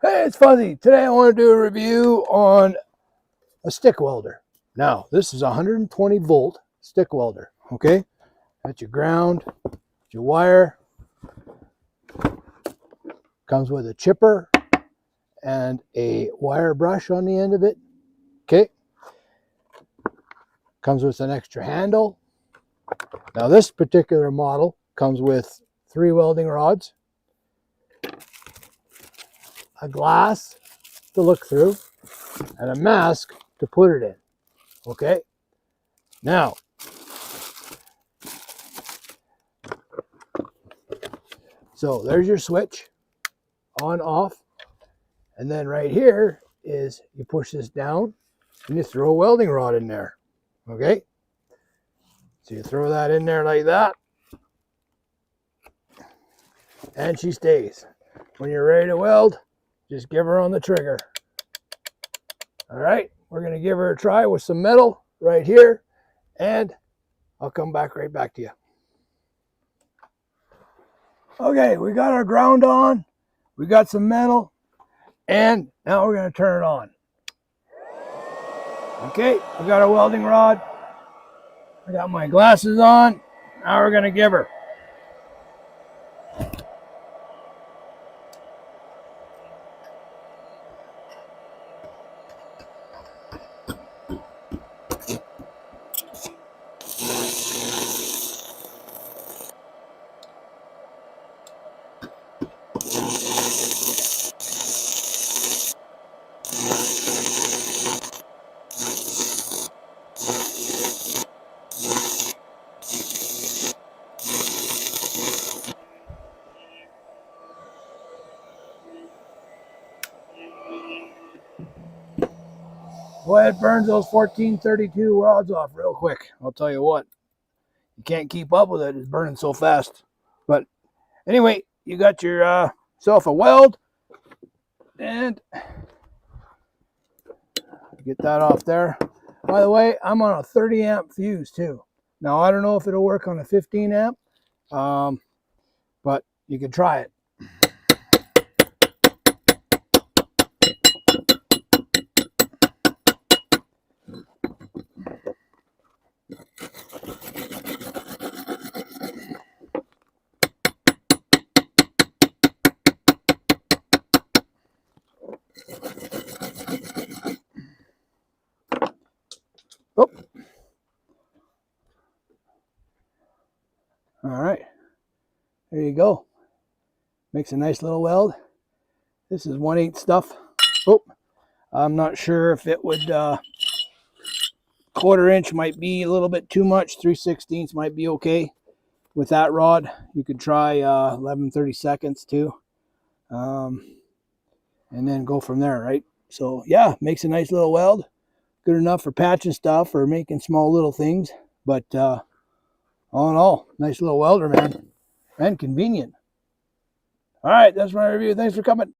Hey, it's Fuzzy. Today I want to do a review on a stick welder. Now, this is a 120 volt stick welder, okay? That's your ground, your wire. Comes with a chipper and a wire brush on the end of it, okay? Comes with an extra handle. Now, this particular model comes with 3 welding rods, a glass to look through, and a mask to put it in, okay? Now, so there's your switch, on, off, and then right here is you push this down and you throw a welding rod in there, okay? So you throw that in there like that, and she stays. When you're ready to weld, just give her on the trigger. All right, we're gonna give her a try with some metal right here, and I'll come back right back to you. Okay, we got our ground on, we got some metal, and now we're gonna turn it on. Okay, we got our welding rod. I got my glasses on. Now we're gonna give her. Boy, it burns those 1432 rods off real quick. I'll tell you what. You can't keep up with it. It's burning so fast. But anyway, you got your self a weld. And get that off there. By the way, I'm on a 30 amp fuse too. Now, I don't know if it'll work on a 15 amp. But you can try it. Oh. All right, there you go. Makes a nice little weld. This is 1/8 stuff. Oh, I'm not sure if it would, 1/4 inch might be a little bit too much. 3/16 might be okay with that rod. You could try 11/32 too. And then go from there, right? So yeah, makes a nice little weld. Good enough for patching stuff or making small little things. But all in all, nice little welder, man. And convenient. All right, that's my review. Thanks for coming.